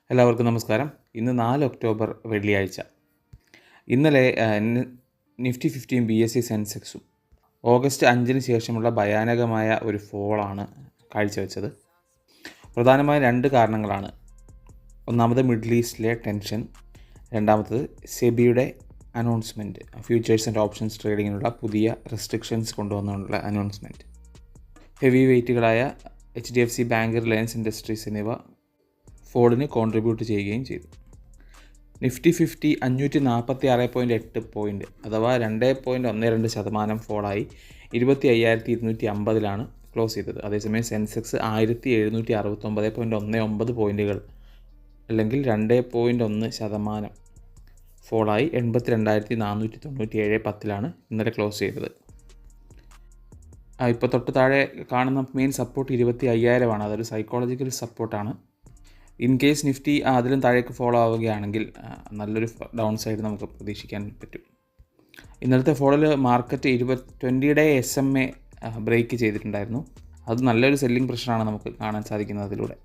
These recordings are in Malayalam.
എല്ലാവർക്കും നമസ്കാരം. ഇന്ന് 4 ഒക്ടോബർ വെള്ളിയാഴ്ച. ഇന്നലെ നിഫ്റ്റി 50 BSE സെൻസെക്സും ഓഗസ്റ്റ് 5 ശേഷമുള്ള ഭയാനകമായ ഒരു ഫോളാണ് കാഴ്ചവെച്ചത്. പ്രധാനമായും 2 കാരണങ്ങളാണ്. ഒന്നാമത് മിഡിൽ ഈസ്റ്റിലെ ടെൻഷൻ, രണ്ടാമത്തത് സെബിയുടെ അനൗൺസ്മെൻറ്റ്, ഫ്യൂച്ചേഴ്സ് ആൻഡ് ഓപ്ഷൻസ് ട്രേഡിങ്ങിനുള്ള പുതിയ റെസ്ട്രിക്ഷൻസ് കൊണ്ടുവന്നുള്ള അനൗൺസ്മെൻറ്റ്. ഹെവി വെയ്റ്റുകളായ HDFC ബാങ്ക്, റിലയൻസ് ഇൻഡസ്ട്രീസ് എന്നിവ ഫോളിന് കോൺട്രിബ്യൂട്ട് ചെയ്യുകയും ചെയ്തു. നിഫ്റ്റി 50 546.8 പോയിൻ്റ് അഥവാ 2.12% ഫോളായി 25,250 ക്ലോസ് ചെയ്തത്. അതേസമയം സെൻസെക്സ് 1769.19 പോയിൻറ്റുകൾ അല്ലെങ്കിൽ 2.1% ഫോളായി 82,497.10 ഇന്നലെ ക്ലോസ് ചെയ്തത്. ഇപ്പോൾ തൊട്ട് താഴെ കാണുന്ന മെയിൻ സപ്പോർട്ട് 25,000 അതൊരു സൈക്കോളജിക്കൽ സപ്പോർട്ടാണ്. ഇൻ കേസ് നിഫ്റ്റി അതിലും താഴേക്ക് ഫോളോ ആവുകയാണെങ്കിൽ നല്ലൊരു ഡൗൺ സൈഡ് നമുക്ക് പ്രതീക്ഷിക്കാൻ പറ്റും. ഇന്നലത്തെ ഫോളിൽ മാർക്കറ്റ് 20-day SMA ബ്രേക്ക് ചെയ്തിട്ടുണ്ടായിരുന്നു. അത് നല്ലൊരു സെല്ലിംഗ് പ്രഷറാണ് നമുക്ക് കാണാൻ സാധിക്കുന്നത് അതിലൂടെ.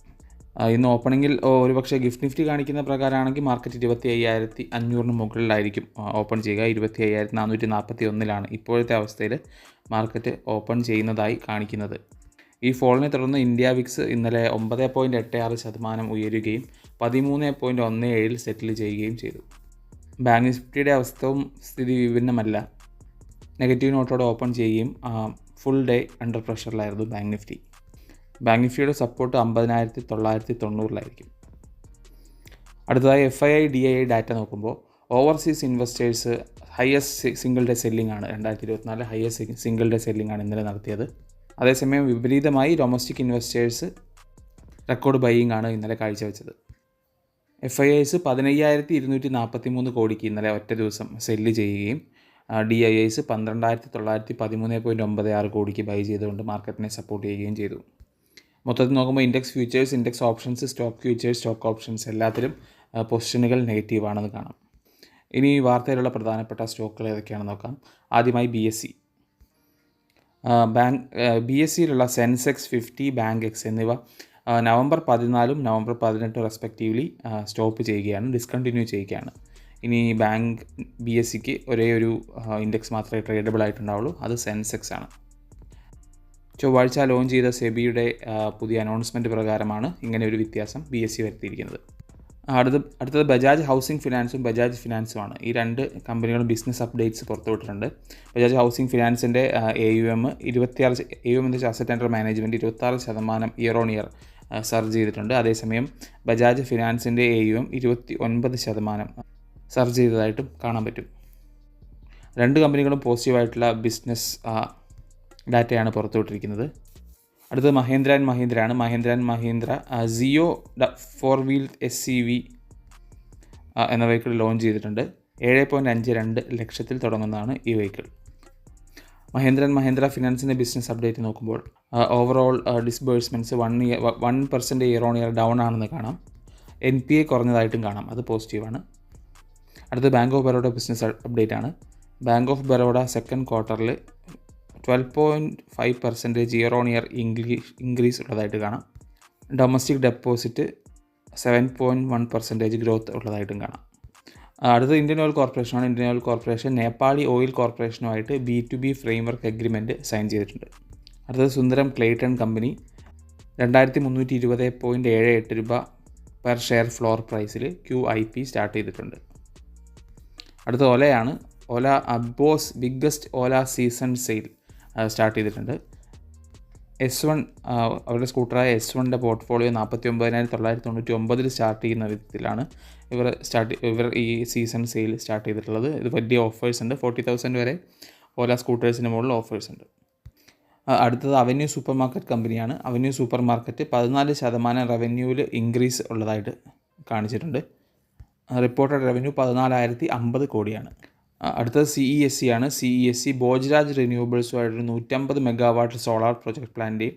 ഇന്ന് ഓപ്പണിങ്ങിൽ ഒരുപക്ഷെ ഗിഫ്റ്റ് നിഫ്റ്റി കാണിക്കുന്ന പ്രകാരമാണെങ്കിൽ മാർക്കറ്റ് 25,500 മുകളിലായിരിക്കും ഓപ്പൺ ചെയ്യുക. 25,441 ഇപ്പോഴത്തെ അവസ്ഥയിൽ മാർക്കറ്റ് ഓപ്പൺ ചെയ്യുന്നതായി കാണിക്കുന്നത്. ഈ ഫോളിനെ തുടർന്ന് ഇന്ത്യ വിക്സ് ഇന്നലെ 9.86% ഉയരുകയും 13.17 സെറ്റിൽ ചെയ്യുകയും ചെയ്തു. ബാങ്ക് നിഫ്റ്റിയുടെ അവസ്ഥയും സ്ഥിതി വിഭിന്നമല്ല. നെഗറ്റീവ് നോട്ടോടെ ഓപ്പൺ ചെയ്യുകയും ഫുൾ ഡേ അണ്ടർ പ്രഷറിലായിരുന്നു ബാങ്ക് നിഫ്റ്റി. ബാങ്ക് നിഫ്റ്റിയുടെ സപ്പോർട്ട് 50,990 അടുത്തതായി FII DII ഡാറ്റ നോക്കുമ്പോൾ overseas investors highest single day selling ആണ്. 2024 ഹയസ്റ്റ് സിംഗിൾ ഡേ സെല്ലിംഗ് ആണ് ഇന്നലെ നടത്തിയത്. അതേസമയം വിപരീതമായി ഡൊമസ്റ്റിക് ഇൻവെസ്റ്റേഴ്സ് റെക്കോർഡ് ബൈയിങ് ആണ് ഇന്നലെ കാഴ്ചവെച്ചത്. FIIs 15,243 കോടിക്ക് ഇന്നലെ ഒറ്റ ദിവസം സെല്ല് ചെയ്യുകയും DIIs 12,913.96 കോടിക്ക് ബൈ ചെയ്തുകൊണ്ട് മാർക്കറ്റിനെ സപ്പോർട്ട് ചെയ്യുകയും ചെയ്തു. മൊത്തത്തിൽ നോക്കുമ്പോൾ index futures, index options, stock futures, stock options എല്ലാത്തിലും പൊസിഷനുകൾ നെഗറ്റീവാണെന്ന് കാണാം. ഇനി വാർത്തയിലുള്ള പ്രധാനപ്പെട്ട സ്റ്റോക്കുകൾ ഏതൊക്കെയാണെന്ന് നോക്കാം. ആദ്യമായി BSEയിലുള്ള സെൻസെക്സ് 50, ബാങ്ക് എക്സ് എന്നിവ നവംബർ 14 നവംബർ 18 റെസ്പെക്റ്റീവ്ലി സ്റ്റോപ്പ് ചെയ്യുകയാണ്, ഡിസ്കണ്ടിന്യൂ ചെയ്യുകയാണ്. ഇനി BSEക്ക് ഒരേ ഒരു ഇൻഡെക്സ് മാത്രമേ ട്രേഡബിൾ ആയിട്ടുണ്ടാവുള്ളൂ, അത് സെൻസെക്സ് ആണ്. ചൊവ്വാഴ്ച ലോഞ്ച് ചെയ്ത സെബിയുടെ പുതിയ അനൗൺസ്മെൻറ്റ് പ്രകാരമാണ് ഇങ്ങനെ ഒരു വ്യത്യാസം BSE വരുത്തിയിരിക്കുന്നത്. അടുത്തത് ബജാജ് ഹൗസിംഗ് ഫിനാൻസും ബജാജ് ഫിനാൻസുമാണ്. ഈ 2 കമ്പനികളും ബിസിനസ് അപ്ഡേറ്റ്സ് പുറത്തുവിട്ടിട്ടുണ്ട്. ബജാജ് ഹൗസിംഗ് ഫിനാൻസിൻ്റെ AUM 26, AUM എന്ന് വെച്ചാൽ asset under management 26% year on year surge ചെയ്തിട്ടുണ്ട്. അതേസമയം ബജാജ് ഫിനാൻസിൻ്റെ AUM 29% സർജ് ചെയ്തതായിട്ടും കാണാൻ പറ്റും. 2 കമ്പനികളും പോസിറ്റീവായിട്ടുള്ള ബിസിനസ് ഡാറ്റയാണ് പുറത്തുവിട്ടിരിക്കുന്നത്. അടുത്തത് മഹീന്ദ്ര ആൻഡ് മഹീന്ദ്ര സിയോ 4-wheel SCV എന്ന വെഹിക്കിൾ ലോഞ്ച് ചെയ്തിട്ടുണ്ട്. 7.52 ലക്ഷത്തിൽ തുടങ്ങുന്നതാണ് ഈ വെഹിക്കിൾ. മഹീന്ദ്ര ഫിനാൻസിൻ്റെ ബിസിനസ് അപ്ഡേറ്റ് നോക്കുമ്പോൾ overall disbursements 1% year on year down ആണെന്ന് കാണാം. NPA കുറഞ്ഞതായിട്ടും കാണാം, അത് പോസിറ്റീവാണ്. അടുത്തത് bank of Baroda business update ആണ്. ബാങ്ക് ഓഫ് ബറോഡ സെക്കൻഡ് ക്വാർട്ടറിൽ 12.5% ഇയർ ഓൺ ഇയർ ഇൻക്രീസ് ഉള്ളതായിട്ട് കാണാം. ഡൊമസ്റ്റിക് ഡെപ്പോസിറ്റ് 7.1% ഗ്രോത്ത് ഉള്ളതായിട്ടും കാണാം. അടുത്തത് ഇന്ത്യൻ ഓയിൽ കോർപ്പറേഷനാണ്. Indian oil corporation Nepali oil കോർപ്പറേഷനുമായിട്ട് B2B ഫ്രെയിംവർക്ക് എഗ്രിമെൻറ്റ് സൈൻ ചെയ്തിട്ടുണ്ട്. അടുത്തത് സുന്ദരം ക്ലേറ്റൺ കമ്പനി 2,320.78 രൂപ പെർ ഷെയർ ഫ്ലോർ പ്രൈസിൽ QIP സ്റ്റാർട്ട് ചെയ്തിട്ടുണ്ട്. അടുത്ത ഓലയാണ്. Ola boss biggest Ola season sale start ചെയ്തിട്ടുണ്ട്. S1 അവരുടെ സ്കൂട്ടറായ S1ൻ്റെ പോർട്ട്ഫോളിയോ 49,999 സ്റ്റാർട്ട് ചെയ്യുന്ന വിധത്തിലാണ് ഇവർ ഈ സീസൺ സെയിൽ സ്റ്റാർട്ട് ചെയ്തിട്ടുള്ളത്. ഇത് വലിയ ഓഫേഴ്സ് ഉണ്ട്, 40,000 വരെ ഓല സ്കൂട്ടേഴ്സിന് മുകളിൽ ഓഫേഴ്സ് ഉണ്ട്. അടുത്തത് അവന്യൂ സൂപ്പർ മാർക്കറ്റ് കമ്പനിയാണ്. അവന്യൂ സൂപ്പർ മാർക്കറ്റ് 14% റവന്യൂവിൽ ഇൻക്രീസ് ഉള്ളതായിട്ട് കാണിച്ചിട്ടുണ്ട്. റിപ്പോർട്ടഡ് റവന്യൂ 14,050 കോടിയാണ്. അടുത്തത് CESC ആണ്. CESC ബോജ്രാജ് റിന്യൂവബിൾസുമായിട്ടൊരു 150 മെഗാവാട്ട് സോളാർ പ്രൊജക്ട് പ്ലാന്റെയും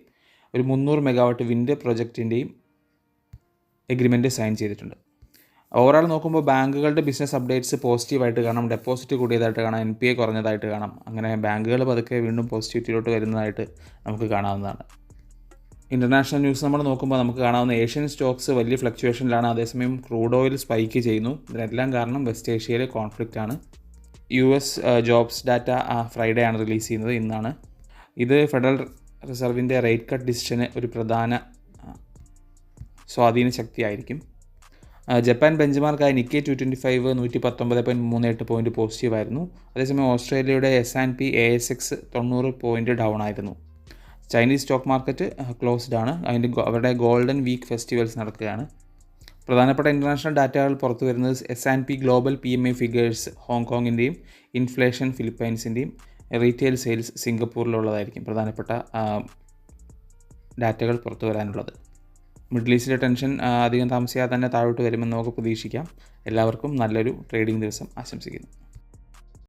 ഒരു 300 മെഗാവാട്ട് വിൻഡ് പ്രൊജക്റ്റിൻ്റെയും എഗ്രിമെൻറ്റ് സൈൻ ചെയ്തിട്ടുണ്ട്. ഓവറോൾ നോക്കുമ്പോൾ ബാങ്കുകളുടെ ബിസിനസ് അപ്ഡേറ്റ്സ് പോസിറ്റീവായിട്ട് കാണാം. ഡെപ്പോസിറ്റ് കൂടിയതായിട്ട് കാണാം, NPA കുറഞ്ഞതായിട്ട് കാണാം. അങ്ങനെ ബാങ്കുകൾ പതുക്കെ വീണ്ടും പോസിറ്റിവിറ്റിയിലോട്ട് വരുന്നതായിട്ട് നമുക്ക് കാണാവുന്നതാണ്. ഇൻ്റർനാഷണൽ ന്യൂസ് നമ്മൾ നോക്കുമ്പോൾ നമുക്ക് കാണാവുന്ന ഏഷ്യൻ സ്റ്റോക്സ് വലിയ ഫ്ലക്ച്വേഷനിലാണ്. അതേസമയം ക്രൂഡ് ഓയിൽ സ്പൈക്ക് ചെയ്യുന്നു. ഇതിനെല്ലാം കാരണം വെസ്റ്റ് ഏഷ്യയിലെ കോൺഫ്ലിക്റ്റ് ആണ്. US ജോബ്സ് ഡാറ്റ ഫ്രൈഡേ ആണ് റിലീസ് ചെയ്യുന്നത്, ഇന്നാണ്. ഇത് ഫെഡറൽ റിസർവിൻ്റെ റേറ്റ് കട്ട് ഡിസിഷന് ഒരു പ്രധാന സ്വാധീന ശക്തിയായിരിക്കും. ജപ്പാൻ ബെഞ്ച് മാർക്കായ നിക്കേ 225 119.38 പോയിൻറ്റ് പോസിറ്റീവായിരുന്നു. അതേസമയം ഓസ്ട്രേലിയയുടെ S&P ASX 90 പോയിൻറ്റ് ഡൗൺ ആയിരുന്നു. ചൈനീസ് സ്റ്റോക്ക് മാർക്കറ്റ് ക്ലോസ്ഡ് ആണ്. അവരുടെ ഗോൾഡൻ വീക്ക് ഫെസ്റ്റിവൽസ് നടക്കുകയാണ്. പ്രധാനപ്പെട്ട ഇൻ്റർനാഷണൽ ഡാറ്റകൾ പുറത്തു വരുന്നത് S&P ഗ്ലോബൽ PMI ഫിഗേഴ്സ് ഹോങ്കോങ്ങിൻ്റെയും ഇൻഫ്ലേഷൻ ഫിലിപ്പൈൻസിൻ്റെയും റീറ്റെയിൽ സെയിൽസ് സിംഗപ്പൂരിലുള്ളതായിരിക്കും പ്രധാനപ്പെട്ട ഡാറ്റകൾ പുറത്തു വരാനുള്ളത്. മിഡിൽ ഈസ്റ്റിലെ ടെൻഷൻ അധികം താമസിയാതെ തന്നെ താഴോട്ട് വരുമെന്ന് നമുക്ക് പ്രതീക്ഷിക്കാം. എല്ലാവർക്കും നല്ലൊരു ട്രേഡിംഗ് ദിവസം ആശംസിക്കുന്നു.